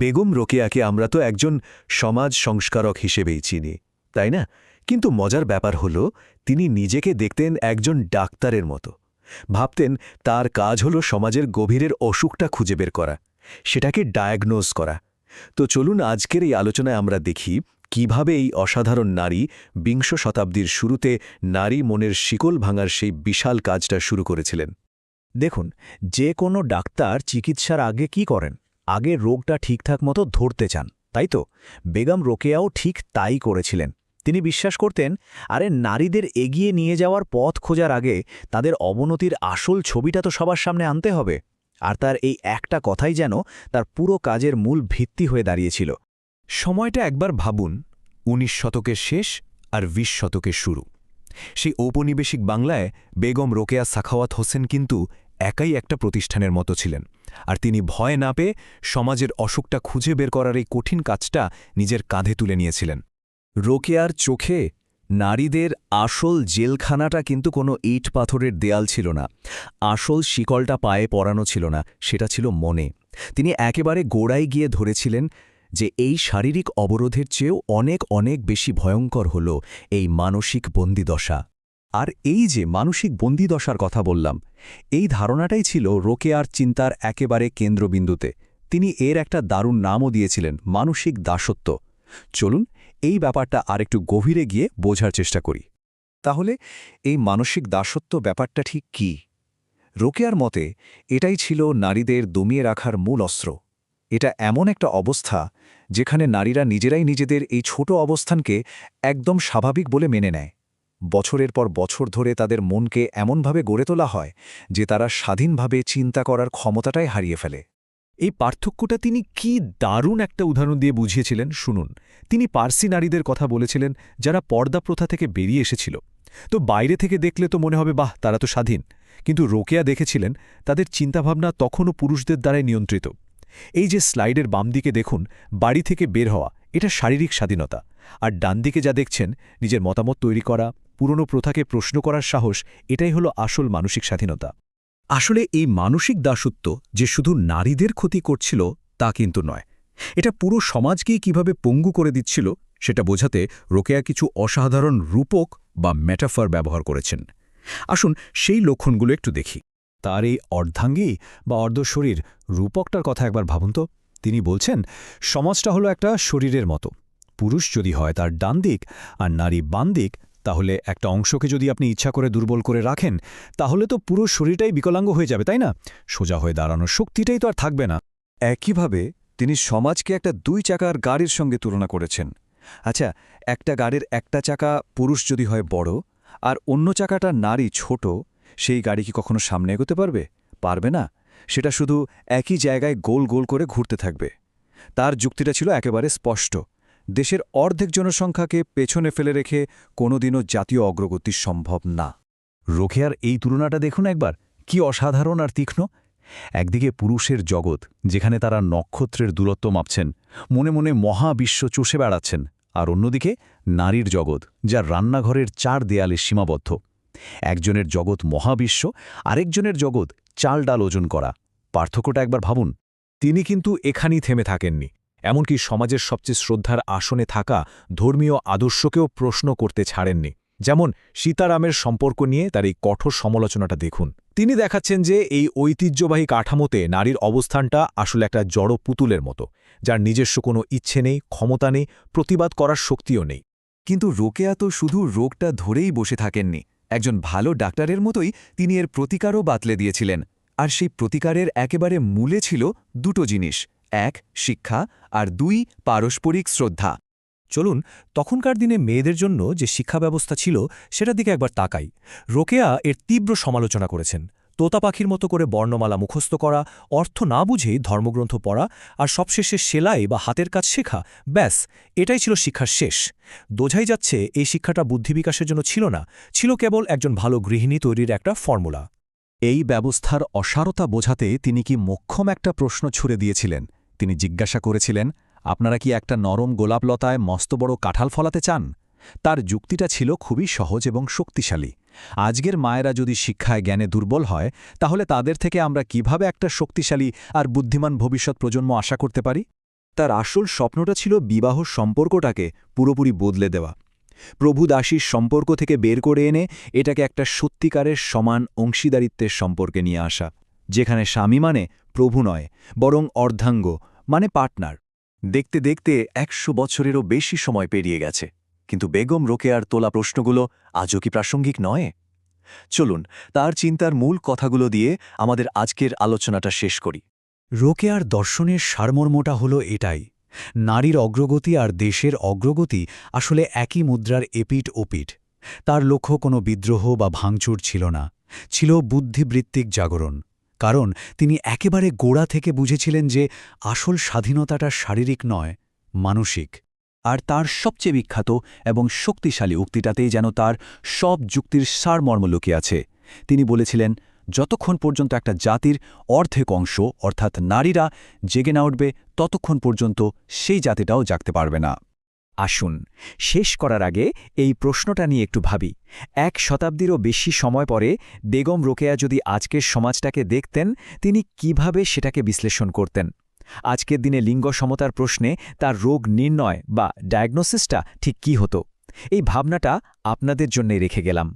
বেগম রোকেয়াকে আমরা তো একজন সমাজ সংস্কারক হিসেবেই চিনি, তাই না? কিন্তু মজার ব্যাপার হল তিনি নিজেকে দেখতেন একজন ডাক্তারের মতো। ভাবতেন তার কাজ হল সমাজের গভীরের অসুখটা খুঁজে বের করা, সেটাকে ডায়াগনোজ করা। তো চলুন আজকের এই আলোচনায় আমরা দেখি কিভাবে এই অসাধারণ নারী বিংশ শতাব্দীর শুরুতে নারী মনের শিকল ভাঙার সেই বিশাল কাজটা শুরু করেছিলেন। দেখুন, যে কোনো ডাক্তার চিকিৎসার আগে কি করেন? আগে রোগটা ঠিকঠাক মতো ধরতে চান, তাই তো? বেগম রোকেয়াও ঠিক তাই করেছিলেন। তিনি বিশ্বাস করতেন, আরে নারীদের এগিয়ে নিয়ে যাওয়ার পথ খোঁজার আগে তাদের অবনতির আসল ছবিটা তো সবার সামনে আনতে হবে। আর তার এই একটা কথাই যেন তার পুরো কাজের মূল ভিত্তি হয়ে দাঁড়িয়েছিল। সময়টা একবার ভাবুন, ১৯ শতকের শেষ আর ২০ শতকের শুরু। সেই ঔপনিবেশিক বাংলায় বেগম রোকেয়া সাখাওয়াত হোসেন কিন্তু একাই একটা প্রতিষ্ঠানের মতো ছিলেন, আর তিনি ভয় না পেয়ে সমাজের অসুখটা খুঁজে বের করার এই কঠিন কাজটা নিজের কাঁধে তুলে নিয়েছিলেন। রোকেয়ার চোখে নারীদের আসল জেলখানাটা কিন্তু কোনো ইট পাথরের দেয়াল ছিল না, আসল শিকলটা পায়ে পরানো ছিল না, সেটা ছিল মনে। তিনি একেবারে গোড়ায় গিয়ে ধরেছিলেন যে এই শারীরিক অবরোধের চেয়েও অনেক অনেক বেশি ভয়ঙ্কর হল এই মানসিক বন্দিদশা। আর এই যে মানসিক বন্দিদশার কথা বললাম, এই ধারণাটাই ছিল রোকেয়ার চিন্তার একেবারে কেন্দ্রবিন্দুতে। তিনি এর একটা দারুণ নামও দিয়েছিলেন, মানসিক দাসত্ব। চলুন এই ব্যাপারটা আরেকটু গভীরে গিয়ে বোঝার চেষ্টা করি। তাহলে এই মানসিক দাসত্ব ব্যাপারটা ঠিক কি? রোকেয়ার মতে এটাই ছিল নারীদের দমিয়ে রাখার মূল অস্ত্র। এটা এমন একটা অবস্থা যেখানে নারীরা নিজেরাই নিজেদের এই ছোট অবস্থানকে একদম স্বাভাবিক বলে মেনে নেয়। বছরের পর বছর ধরে তাদের মনকে এমনভাবে গড়ে তোলা হয় যে তারা স্বাধীনভাবে চিন্তা করার ক্ষমতাটাই হারিয়ে ফেলে। এই পার্থক্যটা তিনি কি দারুণ একটা উদাহরণ দিয়ে বুঝিয়েছিলেন, শুনুন। তিনি পার্সি নারীদের কথা বলেছিলেন, যারা পর্দা প্রথা থেকে বেরিয়ে এসেছিল। তো বাইরে থেকে দেখলে তো মনে হবে বাহ, তারা তো স্বাধীন। কিন্তু রোকেয়া দেখেছিলেন তাদের চিন্তাভাবনা তখনও পুরুষদের দ্বারাই নিয়ন্ত্রিত। এই যে স্লাইডের বাম দিকে দেখুন, বাড়ি থেকে বের হওয়া, এটা শারীরিক স্বাধীনতা। আর ডান দিকে যা দেখছেন, নিজের মতামত তৈরি করা, পুরনো প্রথাকে প্রশ্ন করার সাহস, এটাই হলো আসল মানসিক স্বাধীনতা। আসলে এই মানসিক দাসত্ব যে শুধু নারীদের ক্ষতি করছিল তা কিন্তু নয়, এটা পুরো সমাজকেই কিভাবে পঙ্গু করে দিচ্ছিল সেটা বোঝাতে রোকেয়া কিছু অসাধারণ রূপক বা মেটাফর ব্যবহার করেছেন। আসুন সেই লক্ষণগুলো একটু দেখি। তার এই অর্ধাঙ্গী বা অর্ধশরীর রূপকটার কথা একবার ভাবুন তো। তিনি বলছেন, সমাজটা হলো একটা শরীরের মতো। পুরুষ যদি হয় তার ডান দিক আর নারী বাম দিক, তাহলে একটা অংশকে যদি আপনি ইচ্ছা করে দুর্বল করে রাখেন, তাহলে তো পুরো শরীরটাই বিকলাঙ্গ হয়ে যাবে, তাই না? সোজা হয়ে দাঁড়ানোর শক্তিটাই তো আর থাকবে না। একইভাবে তিনি সমাজকে একটা ২ চাকার গাড়ির সঙ্গে তুলনা করেছেন। আচ্ছা, একটা গাড়ির একটা চাকা পুরুষ যদি হয় বড় আর অন্য চাকাটা নারী ছোট, সেই গাড়ি কি কখনো সামনে এগোতে পারবে? পারবে না। সেটা শুধু একই জায়গায় গোল গোল করে ঘুরতে থাকবে। তার যুক্তিটা ছিল একেবারে স্পষ্ট। দেশের অর্ধেক জনসংখ্যাকে পেছনে ফেলে রেখে কোনোদিনও জাতীয় অগ্রগতি সম্ভব না। রোকেয়ার এই তুলনাটা দেখুন একবার, কি অসাধারণ আর তীক্ষ্ণ। একদিকে পুরুষের জগৎ, যেখানে তারা নক্ষত্রের দূরত্ব মাপছেন, মনে মনে মহাবিশ্ব চষে বেড়াচ্ছেন, আর অন্যদিকে নারীর জগৎ, যা রান্নাঘরের ৪ দেয়ালে সীমাবদ্ধ। একজনের জগৎ মহাবিশ্ব, আরেকজনের জগৎ চাল ডাল ওজন করা। পার্থক্যটা একবার ভাবুন। তিনি কিন্তু এখানেই থেমে থাকেননি। এমনকি সমাজের সবচেয়ে শ্রদ্ধার আসনে থাকা ধর্মীয় আদর্শকেও প্রশ্ন করতে ছাড়েননি। যেমন সীতারামের সম্পর্ক নিয়ে তার এই কঠোর সমালোচনাটা দেখুন। তিনি দেখাচ্ছেন যে এই ঐতিহ্যবাহী কাঠামোতে নারীর অবস্থানটা আসলে একটা জড় পুতুলের মতো, যার নিজস্ব কোনো ইচ্ছে নেই, ক্ষমতা নেই, প্রতিবাদ করার শক্তিও নেই। কিন্তু রোকেয়া তো শুধু রোগটা ধরেই বসে থাকেননি। একজন ভালো ডাক্তারের মতোই তিনি এর প্রতিকারও বাতলে দিয়েছিলেন। আর সেই প্রতিকারের একেবারে মূলে ছিল দুটো জিনিস: ১ শিক্ষা, আর ২ পারস্পরিক শ্রদ্ধা। চলুন তখনকার দিনে মেয়েদের জন্য যে শিক্ষা ব্যবস্থা ছিল সেটার দিকে একবার তাকাই। রোকেয়া এর তীব্র সমালোচনা করেছেন। তোতা পাখির মতো করে বর্ণমালা মুখস্থ করা, অর্থ না বুঝেই ধর্মগ্রন্থ পড়া, আর সবশেষে সেলাই বা হাতের কাজ শেখা, ব্যাস এটাই ছিল শিক্ষার শেষ। বোঝাই যাচ্ছে এই শিক্ষাটা বুদ্ধিবিকাশের জন্য ছিল না, ছিল কেবল একজন ভালো গৃহিণী তৈরির একটা ফর্মুলা। এই ব্যবস্থার অসারতা বোঝাতে তিনি কি মোক্ষম একটা প্রশ্ন ছুড়ে দিয়েছিলেন। তিনি জিজ্ঞাসা করেছিলেন, আপনারা কি একটা নরম গোলাপলতায় মস্ত বড় কাঁঠাল ফলাতে চান? তার যুক্তিটা ছিল খুবই সহজ এবং শক্তিশালী। আজকের মায়েরা যদি শিক্ষায় জ্ঞানে দুর্বল হয়, তাহলে তাদের থেকে আমরা কিভাবে একটা শক্তিশালী আর বুদ্ধিমান ভবিষ্যৎ প্রজন্ম আশা করতে পারি? তার আসল স্বপ্নটা ছিল বিবাহ সম্পর্কটাকে পুরোপুরি বদলে দেওয়া, প্রভু দাসীর সম্পর্ক থেকে বের করে এনে এটাকে একটা সত্যিকারের সমান অংশীদারিত্বের সম্পর্কে নিয়ে আসা, যেখানে স্বামী মানে প্রভু নয়, বরং অর্ধাঙ্গ মানে পার্টনার। দেখতে দেখতে ১০০ বছরেরও বেশি সময় পেরিয়ে গেছে, কিন্তু বেগম রোকেয়ার তোলা প্রশ্নগুলো আজও কি প্রাসঙ্গিক নয়? চলুন তার চিন্তার মূল কথাগুলো দিয়ে আমাদের আজকের আলোচনাটা শেষ করি। রোকেয়ার দর্শনের সারমর্মটা হলো এটাই, নারীর অগ্রগতি আর দেশের অগ্রগতি আসলে একই মুদ্রার এপিঠ ওপিঠ। তার লক্ষ্য কোনো বিদ্রোহ বা ভাঙচুর ছিল না, ছিল বুদ্ধিবৃত্তিক জাগরণ। কারণ তিনি একেবারে গোড়া থেকে বুঝেছিলেন যে আসল স্বাধীনতাটা শারীরিক নয়, মানসিক। আর তার সবচেয়ে বিখ্যাত এবং শক্তিশালী উক্তিটাতেই যেন তার সব যুক্তির সারমর্ম লুকিয়ে আছে। তিনি বলেছিলেন, যতক্ষণ পর্যন্ত একটা জাতির অর্ধেক অংশ অর্থাৎ নারীরা জেগে না উঠবে, ততক্ষণ পর্যন্ত সেই জাতিটাও জাগতে পারবে না। আসুন, শেষ করার আগে এই প্রশ্নটা নিয়ে একটু ভাবি। ১ শতাব্দীরও বেশি সময় পরে বেগম রোকেয়া যদি আজকের সমাজটাকে দেখতেন, তিনি কিভাবে সেটাকে বিশ্লেষণ করতেন? আজকের দিনে লিঙ্গ সমতার প্রশ্নে তার রোগ নির্ণয় বা ডায়াগনোসিসটা ঠিক কী হতো? এই ভাবনাটা আপনাদের জন্যে রেখে গেলাম।